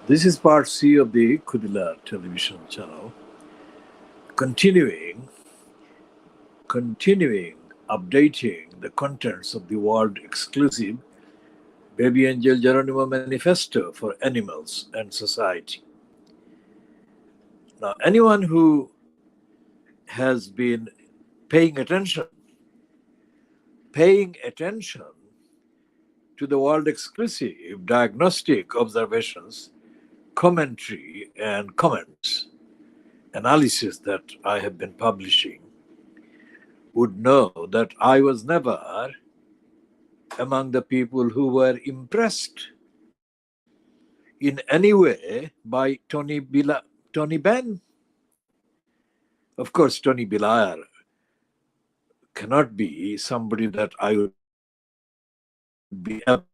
This is part C of the KhoodeelaarTVChannel television channel, continuing, continuing, updating the contents of the world exclusive Baby Angel Geronimo Manifesto for Animals and Society. Now, anyone who has been paying attention to the world exclusive diagnostic observations, commentary, and comments analysis that I have been publishing would know that I was never among the people who were impressed in any way by Tony Benn. Of course, Tony Bilar cannot be somebody that I would be about.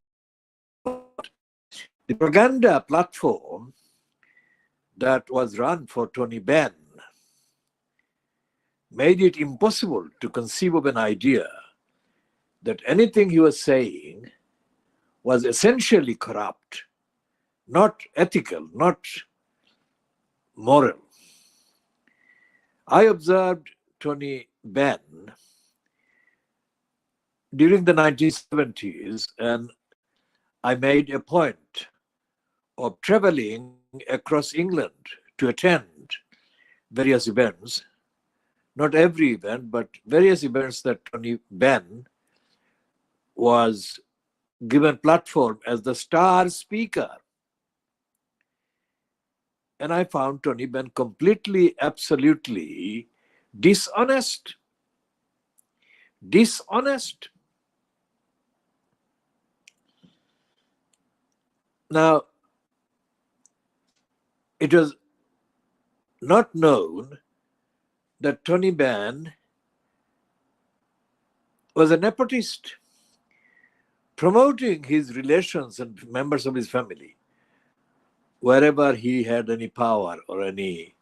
The propaganda platform that was run for Tony Benn made it impossible to conceive of an idea that anything he was saying was essentially corrupt, not ethical, not moral. I observed Tony Benn during the 1970s, and I made a point of traveling across England to attend various events, not every event, but various events that Tony Benn was given platform as the star speaker. And I found Tony Benn completely, absolutely dishonest. Dishonest. Now, it was not known that Tony Benn was a nepotist, promoting his relations and members of his family wherever he had any power or any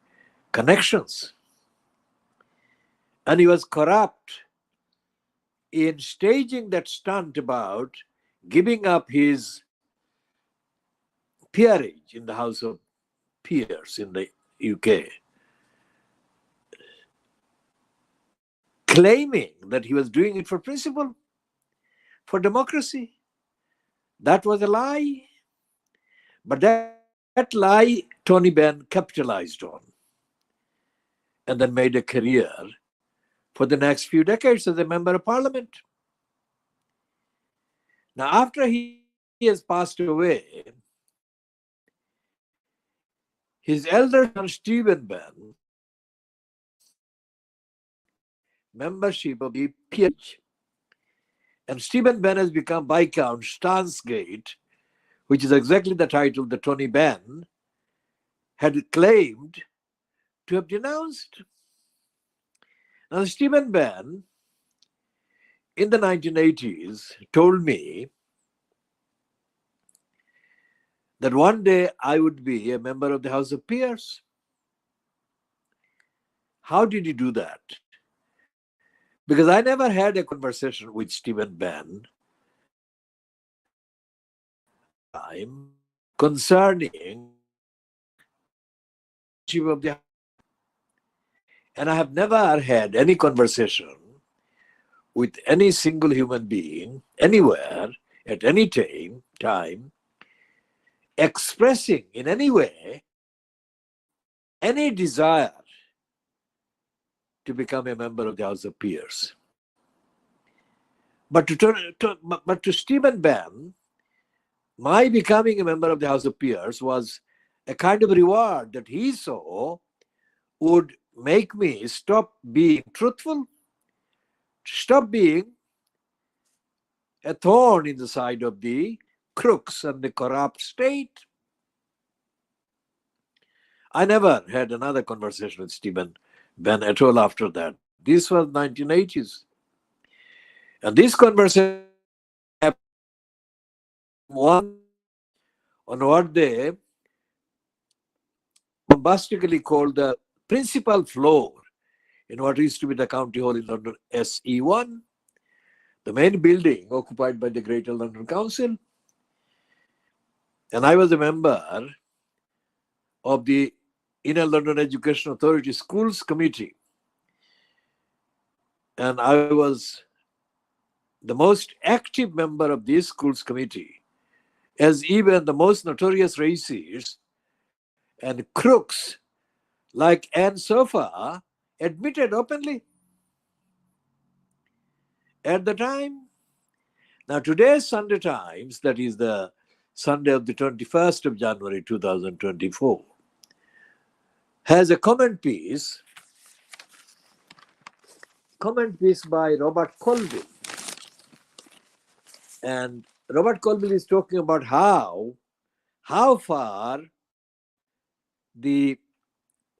connections. And he was corrupt in staging that stunt about giving up his peerage in the House of Peers in the UK, claiming that he was doing it for principle, for democracy. That was a lie. But that lie Tony Benn capitalized on and then made a career for the next few decades as a member of parliament. Now, after he has passed away, his elder son Stephen Benn, membership of the PH, and Stephen Benn has become Viscount Stansgate, which is exactly the title that Tony Benn had claimed to have denounced. Now, Stephen Benn, in the 1980s, told me that one day I would be a member of the House of Peers. How did he do that? Because I never had a conversation with Stephen Benn concerning of the, and I have never had any conversation with any single human being anywhere at any time expressing in any way any desire to become a member of the House of Peers. But to Stephen Benn, my becoming a member of the House of Peers was a kind of reward that he saw would make me stop being truthful, stop being a thorn in the side of the crooks and the corrupt state. I never had another conversation with Stephen Benn at all after that. This was 1980s. And this conversation happened on what they bombastically called the principal floor in what used to be the County Hall in London, SE1, the main building occupied by the Greater London Council. And I was a member of the Inner London Education Authority Schools Committee. And I was the most active member of this schools committee, as even the most notorious racists and crooks like Anne Sofa admitted openly at the time. Now, today's Sunday Times, that is the Sunday of the 21st of January 2024, has a comment piece by Robert Colville. And Robert Colville is talking about how far the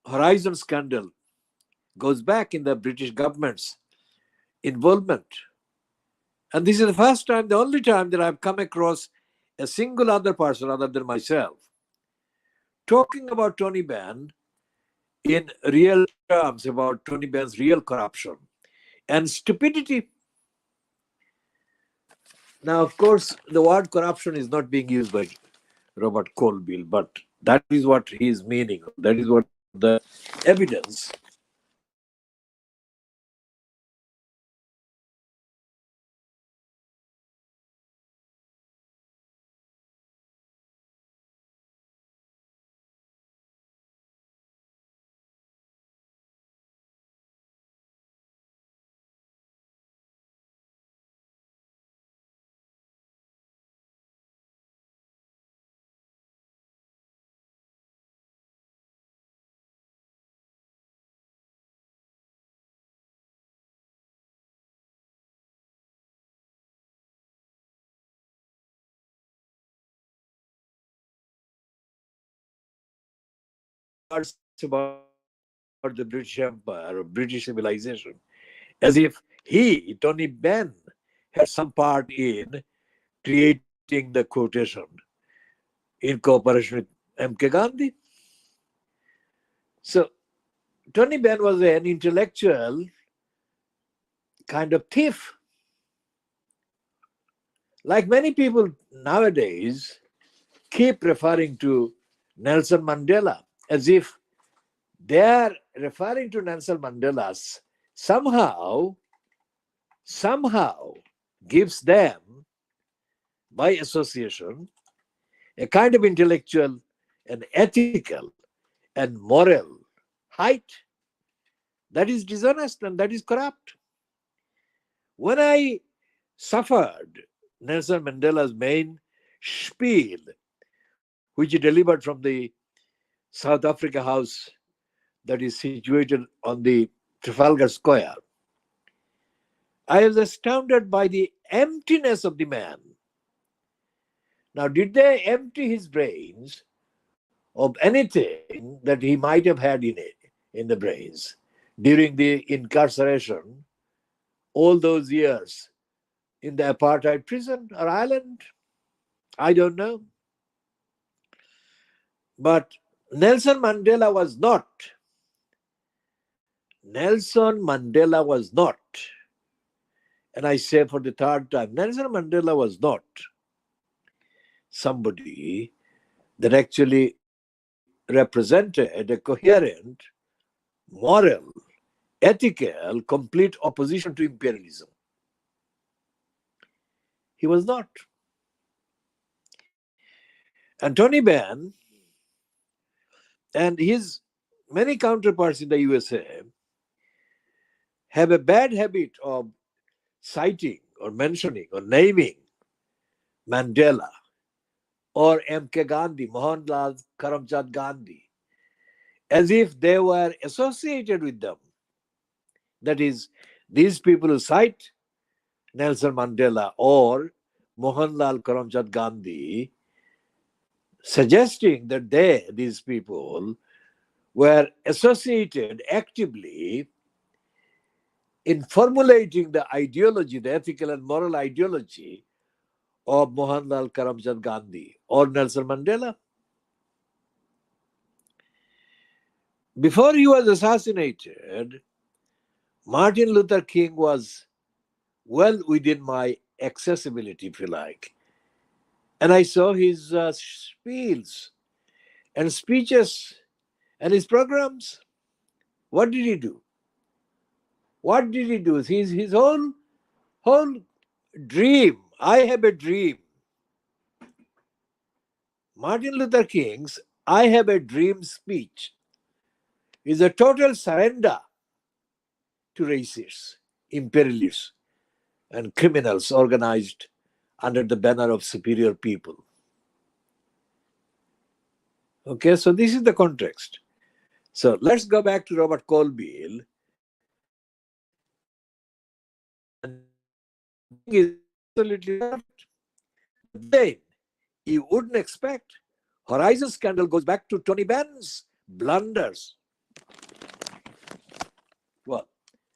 Horizon scandal goes back in the British government's involvement. And this is the first time, the only time that I've come across a single other person other than myself talking about Tony Benn in real terms, about Tony Benn's real corruption and stupidity. Now, of course, the word corruption is not being used by Robert Colville, but that is what he is meaning. That is what the evidence about the British Empire or British civilization, as if he, Tony Benn, had some part in creating the quotation in cooperation with M.K. Gandhi. So, Tony Benn was an intellectual kind of thief. Like many people nowadays keep referring to Nelson Mandela as if they are referring to Nelson Mandela somehow gives them, by association, a kind of intellectual and ethical and moral height that is dishonest and that is corrupt. When I suffered Nelson Mandela's main spiel, which he delivered from the South Africa House that is situated on the Trafalgar Square, I was astounded by the emptiness of the man. Now, did they empty his brains of anything that he might have had in the brains during the incarceration all those years in the apartheid prison or island? I don't know. But Nelson Mandela was not. Nelson Mandela was not. And I say for the third time, Nelson Mandela was not somebody that actually represented a coherent, moral, ethical, complete opposition to imperialism. He was not. And Tony Benn and his many counterparts in the USA have a bad habit of citing or mentioning or naming Mandela or M.K. Gandhi, Mohanlal Karamchand Gandhi, as if they were associated with them. That is, these people who cite Nelson Mandela or Mohanlal Karamchand Gandhi, suggesting that these people, were associated actively in formulating the ideology, the ethical and moral ideology of Mohanlal Karamchand Gandhi or Nelson Mandela. Before he was assassinated, Martin Luther King was well within my accessibility, if you like. And I saw his spiels. and speeches and his programs. What did he do? What did he do? His whole dream. I have a dream. Martin Luther King's I have a dream speech is a total surrender to racists, imperialists, and criminals organized under the banner of superior people. Okay, so this is the context. So let's go back to Robert Colville. And is absolutely right. Then you wouldn't expect Horizon scandal goes back to Tony Benn's blunders. Well,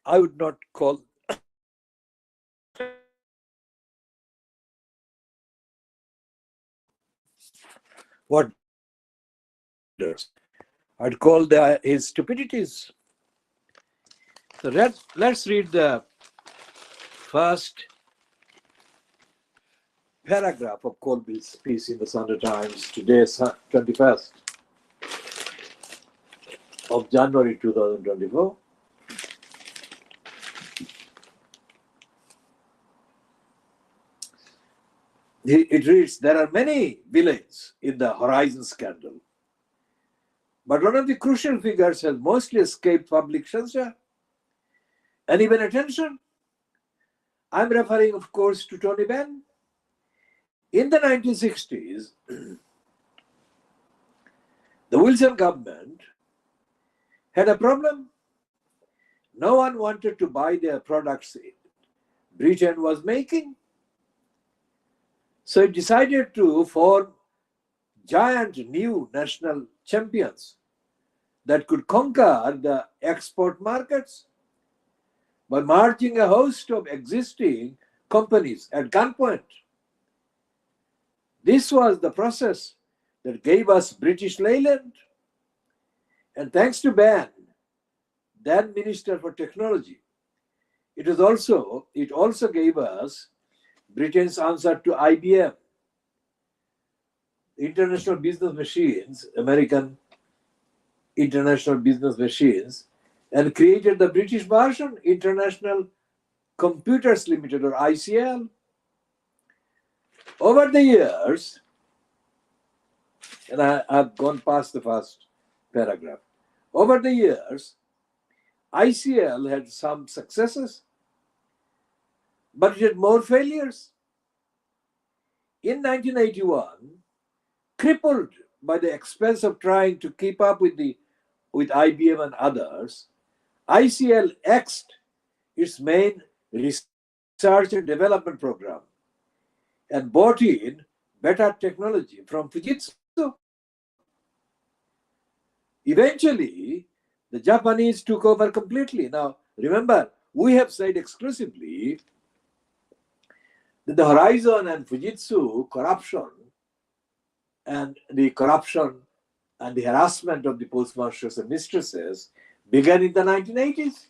I would not call what I'd call his stupidities. So let's read the first paragraph of Colville's piece in the Sunday Times today, 21st of January 2024. It reads, there are many villains in the Horizon scandal, but one of the crucial figures has mostly escaped public censure and even attention. I'm referring, of course, to Tony Benn. In the 1960s, the Wilson government had a problem. No one wanted to buy their products Britain was making. So it decided to form giant new national champions that could conquer the export markets by merging a host of existing companies at gunpoint. This was the process that gave us British Leyland. And thanks to Benn, then Minister for Technology, it also gave us Britain's answer to IBM, International Business Machines, American International Business Machines, and created the British version, International Computers Limited, or ICL. Over the years, and I've gone past the first paragraph. Over the years, ICL had some successes, but it had more failures. In 1981, crippled by the expense of trying to keep up with IBM and others, ICL axed its main research and development program and bought in better technology from Fujitsu. Eventually, the Japanese took over completely. Now, remember, we have said exclusively that the Horizon and Fujitsu corruption and the harassment of the postmasters and mistresses began in the 1980s.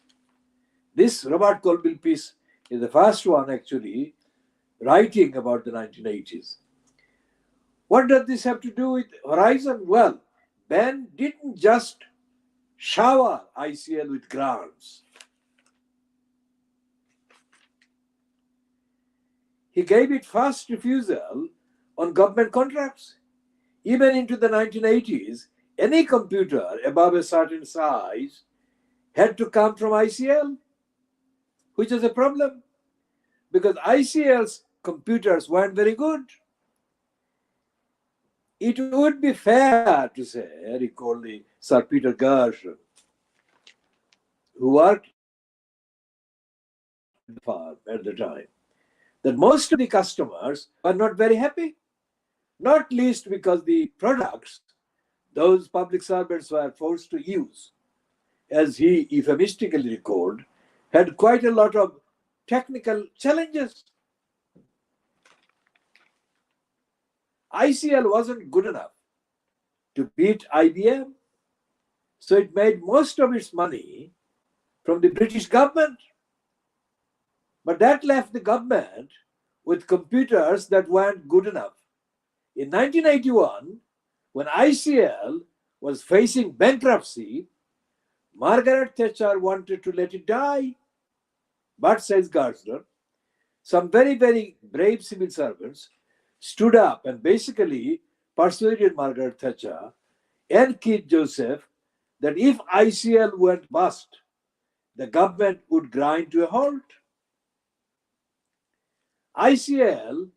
This Robert Colville piece is the first one actually writing about the 1980s. What does this have to do with Horizon? Well, Benn didn't just shower ICL with grants. He gave it fast refusal on government contracts. Even into the 1980s, any computer above a certain size had to come from ICL, which is a problem because ICL's computers weren't very good. It would be fair to say, recall the Sir Peter Gershon, who worked at the farm at the time, that most of the customers were not very happy, not least because the products those public servants were forced to use, as he euphemistically recalled, had quite a lot of technical challenges. ICL wasn't good enough to beat IBM, so it made most of its money from the British government. But that left the government with computers that weren't good enough. In 1981, when ICL was facing bankruptcy, Margaret Thatcher wanted to let it die. But, says Gardner, some very, very brave civil servants stood up and basically persuaded Margaret Thatcher and Keith Joseph that if ICL went bust, the government would grind to a halt. ICL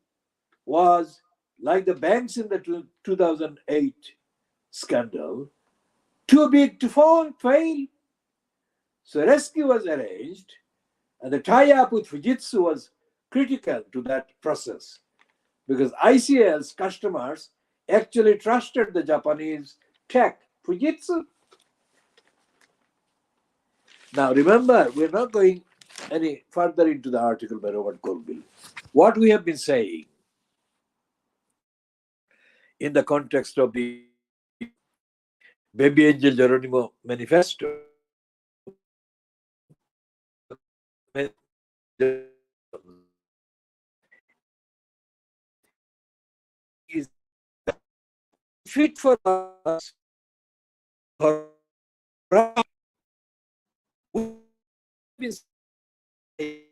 was like the banks in the 2008 scandal, too big to fail. So rescue was arranged, and the tie-up with Fujitsu was critical to that process because ICL's customers actually trusted the Japanese tech, Fujitsu. Now remember, we're not going any further into the article by Robert Colville. What we have been saying in the context of the Baby Angel Geronimo manifesto is fit for us for we've been saying